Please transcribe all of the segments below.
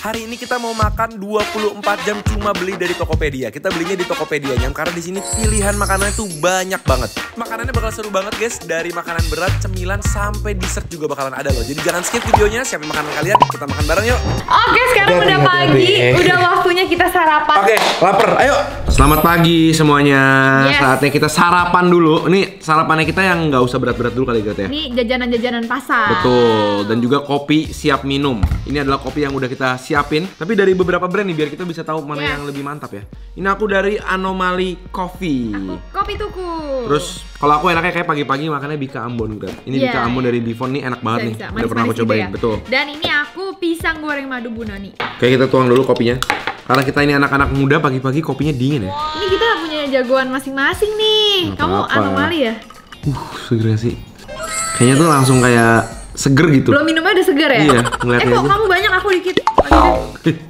Hari ini kita mau makan 24 jam cuma beli dari Tokopedia. Kita belinya di Tokopedia karena di sini pilihan makanannya tuh banyak banget. Makanannya bakal seru banget guys, dari makanan berat, cemilan sampai dessert juga bakalan ada loh. Jadi jangan skip videonya, siapin makanan kalian, kita makan bareng yuk. Oke, sekarang udah pagi, udah waktunya kita sarapan. Oke, lapar, ayo. Selamat pagi semuanya. Yes. Saatnya kita sarapan dulu. Ini sarapannya kita yang nggak usah berat-berat dulu kali ya. Ini jajanan-jajanan pasar. Betul, dan juga kopi siap minum. Ini adalah kopi yang udah kita siapin, tapi dari beberapa brand nih biar kita bisa tahu mana yang lebih mantap ya. Ini aku dari Anomaly Coffee. Aku kopi tuku. Terus kalau aku enaknya kayak pagi-pagi makannya Bika Ambon kan. Ini Bika Ambon dari Bivon nih enak banget nih. Udah pernah aku cobain, betul. Dan ini aku pisang goreng madu Bu Noni. Oke, kita tuang dulu kopinya. Karena kita ini anak-anak muda, pagi-pagi kopinya dingin ya. Ini kita punya jagoan masing-masing nih. Kamu Anomaly ya? Seger sih. Kayaknya tuh langsung kayak seger gitu. Belum minumnya udah seger ya? Iya, ngeliatnya kok aja. kamu banyak, aku dikit.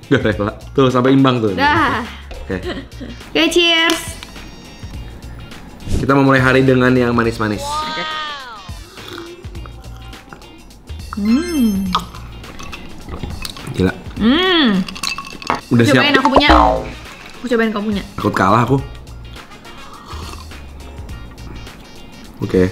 Gak rela. Tuh, sampai imbang tuh. Dah. Oke. Oke, cheers. Kita memulai hari dengan yang manis-manis. Oke. Gila. Udah Cobain siap. aku punya. Aku cobain kamu punya. Takut kalah aku. Oke.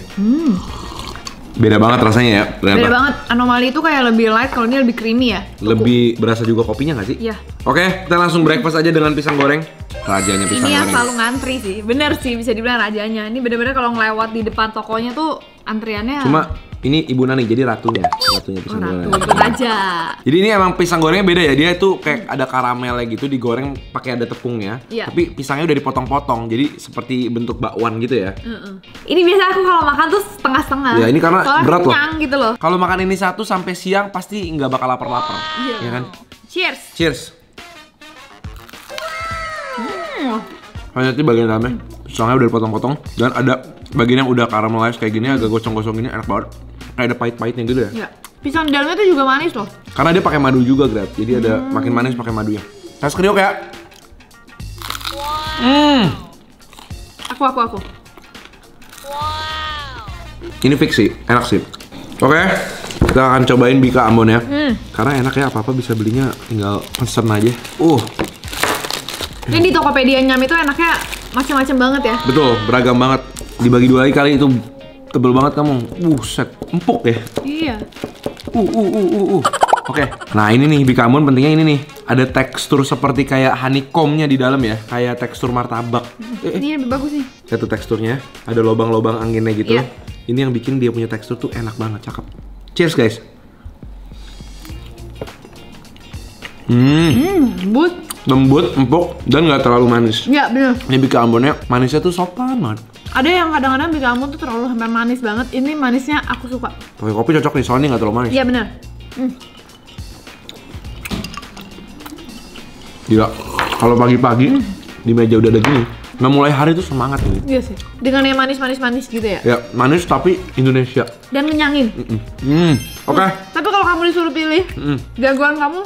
Beda banget rasanya ya. Ternyata. Beda banget. Anomaly itu kayak lebih light, kalau ini lebih creamy ya. Lebih berasa juga kopinya nggak sih? Iya. Oke, kita langsung breakfast aja dengan pisang goreng. Rajanya pisang Ini yang goreng. selalu ngantri sih. Bener sih, bisa dibilang rajanya. Ini bener-bener kalau ngelewat di depan tokonya tuh antriannya. Cuma ini Ibu Nani jadi ratunya pisang goreng. Ratu, itu raja. Jadi ini emang pisang gorengnya beda ya. Dia itu kayak ada karamelnya gitu, digoreng pakai ada tepungnya. Iya. Tapi pisangnya udah dipotong-potong. Jadi seperti bentuk bakwan gitu ya. Ini biasa aku kalau makan tuh setengah-setengah. Ya, ini karena soalnya berat loh. kenyang gitu loh. Kalau makan ini 1 sampai siang pasti nggak bakal lapar-lapar. Iya. Ya kan? Cheers. Cheers. Hanya di bagian dalamnya pisangnya udah dipotong-potong dan ada bagian yang udah caramelize kayak gini, agak gosong-gosong gini, enak banget. Kayak ada pahit-pahitnya gitu ya. Iya. Pisang di dalamnya tuh juga manis loh. Karena dia pakai madu juga, Grab. Jadi ada makin manis pakai madunya. Tes kriuk ya. Aku. Ini fix sih, enak sih. Oke, kita akan cobain Bika Ambon ya. Karena enak ya, apa-apa bisa belinya tinggal pesen aja. Ini di Tokopedia Nyam itu enaknya macam-macam banget ya. Betul, beragam banget. Dibagi 2 kali itu tebel banget kamu. Set, empuk ya. Iya. Oke. Nah, ini nih Bika Ambon pentingnya ini nih. Ada tekstur seperti kayak honeycomb-nya di dalam ya, kayak tekstur martabak. Ini lebih bagus nih. Lihat tuh teksturnya, ada lubang-lubang anginnya gitu. Iya. Ini yang bikin dia punya tekstur tuh enak banget, cakep. Cheers guys. Lembut, empuk, dan nggak terlalu manis. Iya, bener. Ini Bika Ambonnya manisnya tuh sopan banget. Ada yang kadang-kadang Bika Ambon tuh terlalu hampir manis banget. Ini manisnya aku suka. Pakai kopi cocok nih, soalnya nggak terlalu manis. Iya, bener. Gila, kalau pagi-pagi di meja udah ada gini, nggak mulai hari tuh semangat nih. Iya sih. Dengan yang manis-manis gitu ya. Ya, manis tapi Indonesia. Dan ngenyangin. Oke. Tapi kalau kamu disuruh pilih, jagoan kamu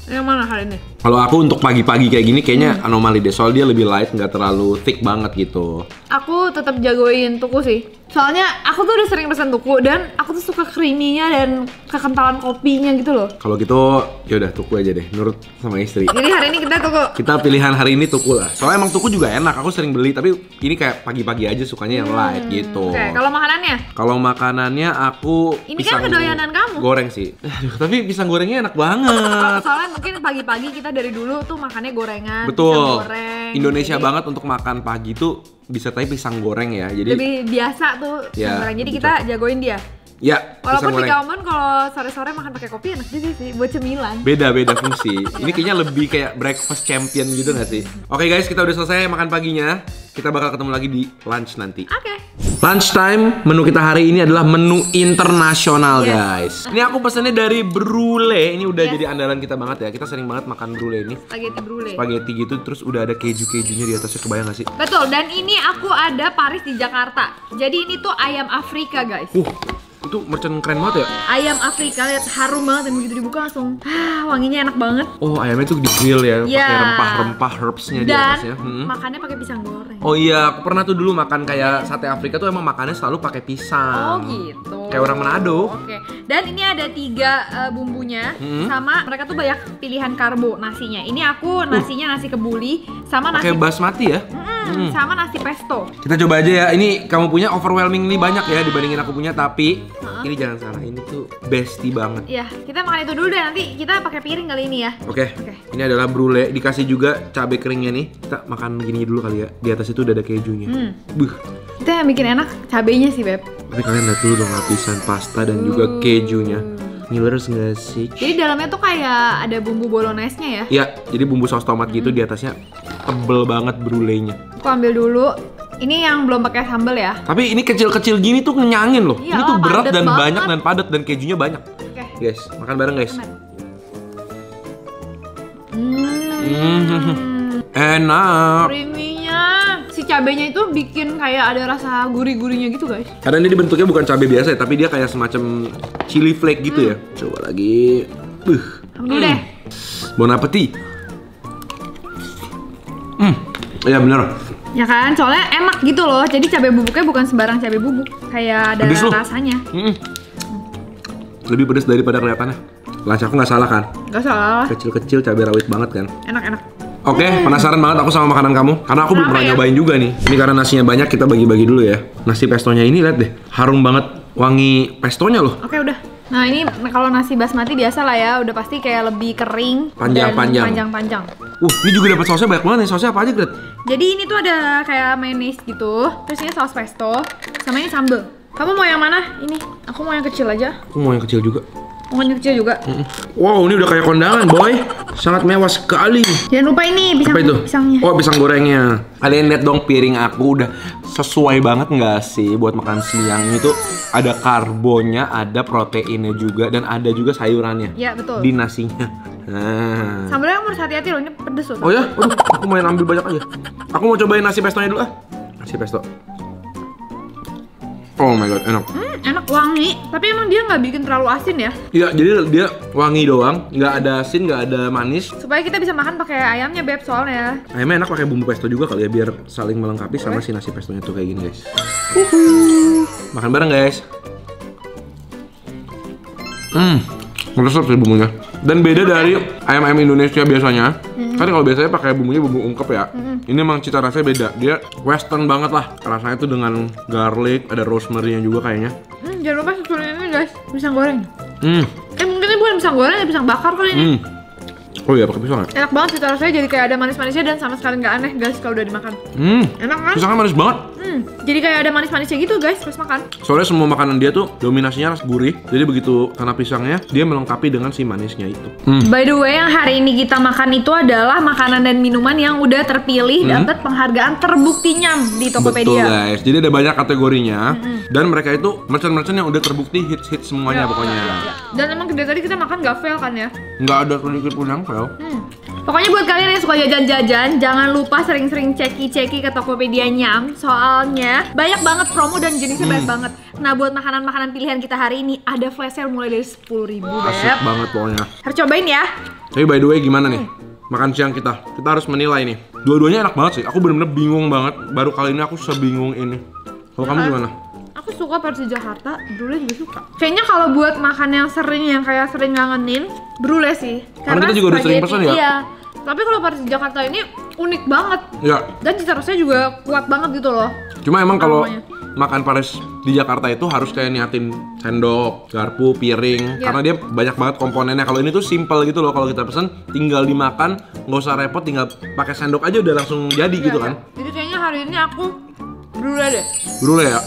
yang mana hari ini? Kalau aku untuk pagi-pagi kayak gini kayaknya Anomaly deh, soalnya dia lebih light, nggak terlalu thick banget gitu. Aku tetap jagoin tuku sih. Soalnya aku tuh udah sering pesan tuku dan aku tuh suka creamy-nya dan kekentalan kopinya gitu loh. Kalau gitu ya udah tuku aja deh, nurut sama istri. Jadi hari ini kita tuku. Kita pilihan hari ini tuku lah. Soalnya emang tuku juga enak, aku sering beli, tapi ini kayak pagi-pagi aja sukanya yang light gitu. Oke, kalau makanannya? Kalau makanannya aku Ini kan kedoyanan kamu. Goreng sih. Aduh, tapi pisang gorengnya enak banget. Soalnya mungkin pagi-pagi kita dari dulu tuh makannya gorengan. Betul. Pisang goreng. Indonesia Jadi banget untuk makan pagi tuh disertai pisang goreng ya. Jadi lebih biasa tuh pisang goreng. Jadi kita jagoin dia. ya, pisang Walaupun goreng. Bika Ambon kalau sore-sore makan pakai kopi enak juga sih buat cemilan. Beda-beda fungsi. Ini kayaknya lebih kayak breakfast champion gitu nggak sih? Oke guys, kita udah selesai makan paginya. Kita bakal ketemu lagi di lunch nanti. Oke. Lunch time, menu kita hari ini adalah menu internasional guys. Ini aku pesannya dari Brule. Ini udah jadi andalan kita banget ya. Kita sering banget makan Brule ini. Spaghetti Brule. Spaghetti gitu, terus udah ada keju-kejunya di atasnya, kebayang gak sih? Betul, dan ini aku ada Paris di Jakarta. Jadi ini tuh ayam Afrika guys. Itu merchant keren banget ya. Ayam Afrika, lihat harum banget dan begitu dibuka langsung wanginya enak banget. Oh, ayamnya tuh di grill ya, Iya. pakai rempah-rempah herbsnya di atasnya. Dan makannya pakai pisang goreng. Oh iya, aku pernah tuh dulu makan kayak sate Afrika tuh emang makannya selalu pakai pisang. Oh gitu. Kayak orang Manado. Oke. Dan ini ada 3 bumbunya, sama mereka tuh banyak pilihan karbo nasinya. Ini aku nasinya nasi kebuli, sama nasi Kayak basmati ya. sama nasi pesto. Kita coba aja ya. Ini kamu punya overwhelmingly banyak ya dibandingin aku punya, tapi ini jangan salah, ini tuh bestie banget. Iya, kita makan itu dulu deh, nanti kita pakai piring kali ini ya. Oke. Ini adalah brulee, dikasih juga cabai keringnya nih. Kita makan gini dulu kali ya. Di atas itu udah ada kejunya. Buh. Kita yang bikin enak cabenya sih, Beb. Tapi kalian lihat dulu dong lapisan pasta dan juga kejunya. Ini luar nggak sih? Jadi dalamnya tuh kayak ada bumbu bolognese-nya ya. Iya, jadi bumbu saus tomat gitu di atasnya tebel banget brulee-nya. Aku ambil dulu. Ini yang belum pakai sambal ya. Tapi ini kecil-kecil gini tuh ngenyangin loh. Iya, Ini tuh berat padet dan banget. banyak dan padat dan kejunya banyak. Oke. Guys, makan bareng guys. Enak. Creamy-nya. Si cabenya itu bikin kayak ada rasa gurih-gurihnya gitu, guys. Karena ini dibentuknya bukan cabai biasa ya, tapi dia kayak semacam chili flake gitu ya. Coba lagi. Ambil deh. Bon appetit. Iya bener. Ya kan, soalnya enak gitu loh. Jadi cabai bubuknya bukan sembarang cabai bubuk. Kayak ada Pedes loh. rasanya. Lebih pedas daripada kelihatannya. Lancar aku nggak salah kan? Gak salah. Kecil-kecil cabai rawit banget kan? Enak-enak. Oke, penasaran banget aku sama makanan kamu. Karena aku belum pernah Kenapa ya? nyobain juga nih. Ini karena nasinya banyak, kita bagi-bagi dulu ya. Nasi pestonya ini lihat deh, harum banget wangi pestonya loh. Oke, udah. Nah, ini kalau nasi basmati biasa lah ya, udah pasti kayak lebih kering Panjang-panjang. dan panjang-panjang. Ini juga dapat sausnya banyak banget nih. Sausnya apa aja, Gret? Jadi ini tuh ada kayak mayonnaise gitu. Terus ini saus pesto, sama ini sambal. Kamu mau yang mana? Ini. Aku mau yang kecil aja. Aku mau yang kecil juga. Mau yang kecil juga. Wow, ini udah kayak kondangan, boy. Sangat mewah sekali. Jangan lupa ini pisang, Apa itu? pisangnya. Oh, pisang gorengnya. Kalian lihat dong piring aku udah sesuai banget nggak sih buat makan siang. Ini tuh ada karbonnya, ada proteinnya juga, dan ada juga sayurannya. Iya, betul. Di nasinya. Nah. Sambalnya kamu harus hati-hati loh, ini pedes loh. Oh ya? Waduh, aku main ambil banyak aja. Aku mau cobain nasi pestonya dulu ah. Nasi pesto. Oh my god, enak. Enak, wangi. Tapi emang dia nggak bikin terlalu asin ya. Iya, jadi dia wangi doang, nggak ada asin, nggak ada manis. Supaya kita bisa makan pakai ayamnya, Beb, soalnya. Ayamnya enak pakai bumbu pesto juga kali ya, biar saling melengkapi sama si nasi pestonya tuh kayak gini guys. Makan bareng guys. Meresap sih bumbunya. Dan beda dari ayam-ayam Indonesia biasanya. Kan kalau biasanya pakai bumbunya bumbu ungkep ya. Ini emang cita rasanya beda. Dia western banget lah. Rasanya tuh dengan garlic, ada rosemary-nya juga kayaknya. Jangan lupa susulin ini, guys. Pisang goreng. Mungkin ini bukan pisang goreng, ya pisang bakar kali ini. Oh iya, pakai pisang ya? Enak banget cita rasanya, jadi kayak ada manis-manisnya dan sama sekali nggak aneh, guys, kalau udah dimakan. Enak kan? Pisangnya manis banget. Jadi kayak ada manis-manisnya gitu, guys, pas makan. Soalnya semua makanan dia tuh dominasinya rasa gurih. Jadi begitu karena pisangnya, dia melengkapi dengan si manisnya itu. By the way, yang hari ini kita makan itu adalah makanan dan minuman yang udah terpilih dapat penghargaan terbukti nyam di Tokopedia. Betul guys, jadi ada banyak kategorinya. Dan mereka itu merchant-merchant yang udah terbukti hits-hits semuanya pokoknya. Dan emang dari tadi kita makan gak fail kan ya? Nggak ada sedikit pun yang fail. Pokoknya buat kalian yang suka jajan-jajan, jangan lupa sering-sering ceki-ceki ke Tokopedia Nyam. Soalnya banyak banget promo dan jenisnya banyak banget. Nah, buat makanan-makanan pilihan kita hari ini ada flash sale mulai dari 10.000, Asik Beb. banget pokoknya. Harus cobain ya. Tapi by the way gimana nih? Makan siang kita harus menilai nih. Dua-duanya enak banget sih, aku bener-bener bingung banget. Baru kali ini aku sebingung ini. Kalau kamu gimana? Aku suka versi Jakarta, Brule juga suka. Kayaknya kalau buat makan yang kayak sering ngangenin, Brule sih. Karena kita juga udah sering spaghetti, pesan ya? Iya. Tapi kalau versi Jakarta ini unik banget. Ya. Dan cita rasanya juga kuat banget gitu loh. Cuma emang kalau Aromanya. makan Paris di Jakarta itu harus kayak niatin sendok, garpu, piring. Ya. Karena dia banyak banget komponennya. Kalau ini tuh simple gitu loh. Kalau kita pesen tinggal dimakan, nggak usah repot, tinggal pakai sendok aja udah langsung jadi gitu kan. Jadi kayaknya hari ini aku Brule deh. Brule ya.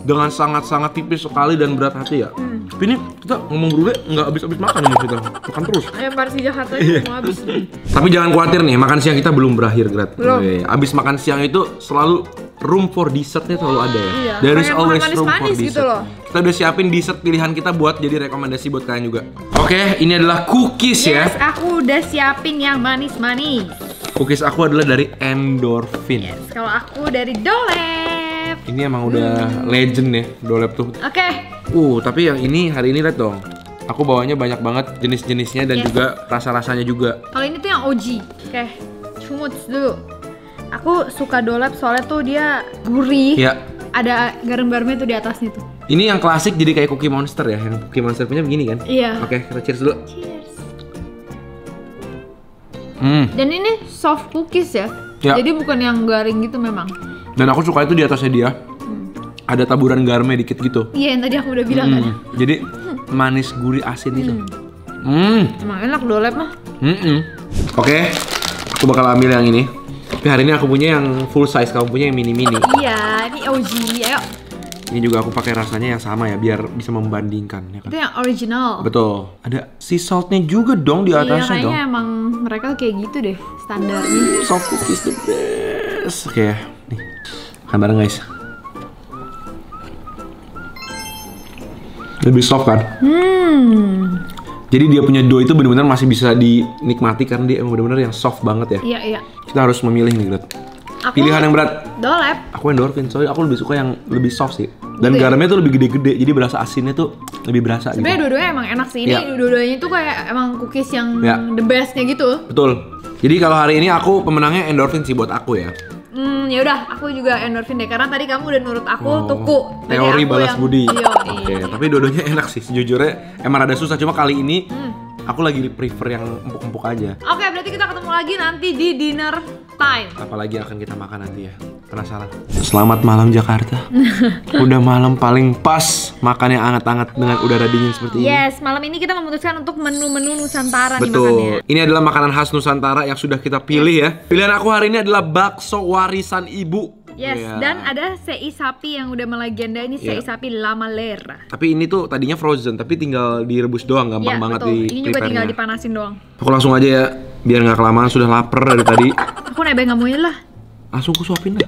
Dengan sangat-sangat tipis sekali dan berat hati ya. Tapi ini kita ngomong brule nggak habis-habis makan ini kita. Makan terus. Ayam versi Jakarta ini mau habis. Tapi jangan khawatir nih, makan siang kita belum berakhir, Grat. Belum. Abis makan siang itu selalu room for dessertnya selalu ada ya. Iya, There is pengen always makan room for manis-manis gitu dessert. loh. Kita udah siapin dessert pilihan kita buat jadi rekomendasi buat kalian juga. Oke, ini adalah cookies ya. Yes, aku udah siapin yang manis-manis. Cookies aku adalah dari Endorphin. Yes, kalau aku dari Dolep. Ini emang udah legend ya Dolep tuh. Oke. Tapi yang ini hari ini lihat dong. Aku bawanya banyak banget jenis-jenisnya dan juga rasa-rasanya juga. Kalau ini tuh yang OG. Oke. Cumuts dulu. Aku suka Dolep soalnya tuh dia gurih. Iya. Ada garam-garamnya tuh di atasnya tuh. Ini yang klasik jadi kayak Cookie Monster ya. Yang Cookie Monster punya begini kan? Iya. Oke, kita cheers dulu. Cheers. Dan ini soft cookies ya. Jadi bukan yang garing gitu memang. Dan aku suka itu di atasnya dia. Ada taburan garamnya dikit gitu. Iya, yang tadi aku udah bilang kan. Jadi manis, gurih, asin itu. Emang enak Dolep mah. Oke, aku bakal ambil yang ini. Tapi hari ini aku punya yang full size, kamu punya yang mini-mini. Iya, ini OG. Ayo. Ini juga aku pakai rasanya yang sama ya, biar bisa membandingkan ya kan. Itu yang original. Betul. Ada sea saltnya juga dong di atasnya dong. Kayaknya emang mereka kayak gitu deh standarnya. Soft cookies the best. Oke, nih. Makan bareng guys. Lebih soft kan? Jadi dia punya dough itu benar-benar masih bisa dinikmati karena dia emang benar-benar yang soft banget ya. Iya. Kita harus memilih nih, Gret. Pilihan yang berat. Dolep. Aku endorfin, soalnya aku lebih suka yang lebih soft sih. Dan Gitu ya? garamnya tuh lebih gede-gede, jadi berasa asinnya tuh lebih berasa gitu. Sebenarnya dua-duanya emang enak sih. Ini dua-duanya tuh kayak emang cookies yang the bestnya gitu. Betul. Jadi kalau hari ini aku pemenangnya endorfin sih buat aku ya. Ya udah, aku juga endorfin deh karena tadi kamu udah nurut aku tuku. Teori balas budi. Iya. Oke, tapi dua-duanya enak sih sejujurnya. Emang ada susah, cuma kali ini aku lagi prefer yang empuk-empuk aja. Oke, berarti kita ketemu lagi nanti di dinner time. Apalagi akan kita makan nanti ya. Penasaran? Selamat malam Jakarta. Udah malam paling pas makan yang hangat-hangat dengan udara dingin seperti ini. Yes, malam ini kita memutuskan untuk menu-menu Nusantara nih makannya. Betul. Ini adalah makanan khas Nusantara yang sudah kita pilih ya. Pilihan aku hari ini adalah bakso warisan ibu. Yes, dan ada sei sapi yang udah melegenda ini, sei sapi La Malera. Tapi ini tuh tadinya frozen, tapi tinggal direbus doang, gampang banget betul. di Ini juga tinggal dipanasin doang. Aku langsung aja ya, biar nggak kelamaan, sudah lapar dari tadi. Aku nebeng nggak mau lah. Langsung ku suapin deh.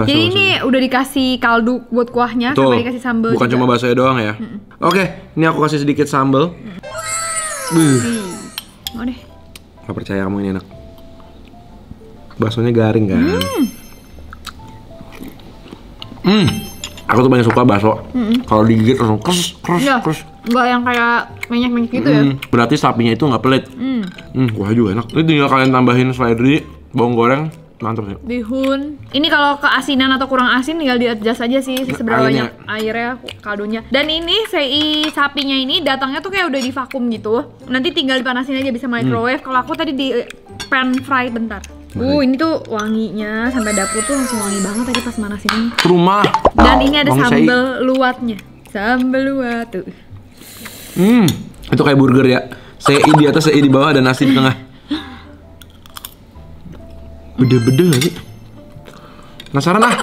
Jadi ini udah dikasih kaldu buat kuahnya, sama dikasih sambal. Bukan cuma baksonya doang ya. Oke, ini aku kasih sedikit sambal. Mau deh. Gak percaya kamu ini enak. Baksonya garing kan? Aku tuh banyak suka bakso. Kalau digigit langsung kres. Enggak yang kayak menyek-menyek gitu ya. Berarti sapinya itu nggak pelit. Kuah juga enak. Ini tinggal kalian tambahin seledri, bawang goreng, mantap sih. Bihun. Ini kalau keasinan atau kurang asin tinggal di-adjust aja sih seberapa banyak airnya, kaldunya. Dan ini sei sapinya ini datangnya tuh kayak udah di vakum gitu. Nanti tinggal dipanasin aja bisa microwave. Kalau aku tadi di pan fry bentar. Ini tuh wanginya sampai dapur tuh langsung wangi banget tadi pas manasin ini. Rumah. Dan ini ada sambal luwatnya. Sambal luwat tuh. Itu kayak burger ya. Sei di atas, sei di bawah, dan nasi di tengah. Beda-beda gak sih? Penasaran ah?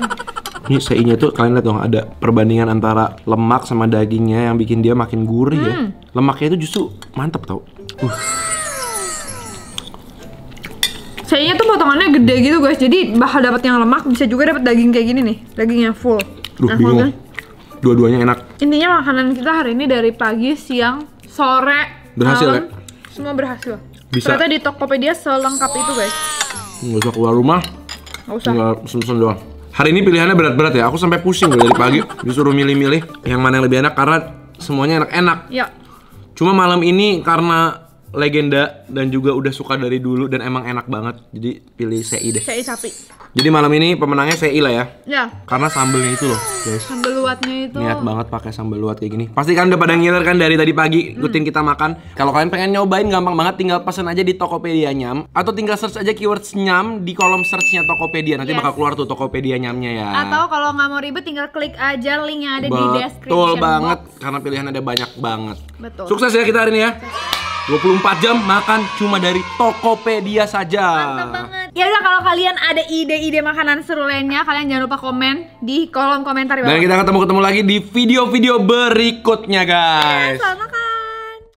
Ini seinya tuh kalian lihat dong, ada perbandingan antara lemak sama dagingnya yang bikin dia makin gurih ya. Lemaknya itu justru mantap tau. Seinya tuh potongannya gede gitu guys, jadi bakal dapat yang lemak, bisa juga dapat daging kayak gini nih, dagingnya full. Bingung. Dua-duanya enak. Intinya makanan kita hari ini dari pagi, siang, sore, berhasil malam, ya? semua berhasil. Bisa. Ternyata di Tokopedia selengkap itu guys. Nggak usah keluar rumah. Nggak usah. Tinggal pesen doang. Hari ini pilihannya berat-berat ya. Aku sampai pusing dari pagi disuruh milih-milih yang mana yang lebih enak karena semuanya enak-enak. Ya. Cuma malam ini karena legenda dan juga udah suka dari dulu dan emang enak banget, jadi pilih sei deh. Sei sapi. Jadi malam ini pemenangnya sei lah ya. Ya. Karena sambelnya itu loh, guys. Sambal luwatnya itu. Niat banget pakai sambal luwat kayak gini. Pasti kan udah pada ngiler kan dari tadi pagi ikutin kita makan. Kalau kalian pengen nyobain gampang banget, tinggal pesan aja di Tokopedia Nyam atau tinggal search aja keywords Nyam di kolom searchnya Tokopedia. Nanti bakal keluar tuh Tokopedia Nyamnya ya. Atau kalau nggak mau ribet tinggal klik aja link yang ada di description Betul banget, box. karena pilihan ada banyak banget. Betul. Sukses ya kita hari ini ya. 24 jam makan cuma dari Tokopedia saja. Mantap banget. Ya udah, kalau kalian ada ide-ide makanan seru lainnya, kalian jangan lupa komen di kolom komentar di bawah. Dan kita ketemu lagi di video-video berikutnya guys. Selamat makan.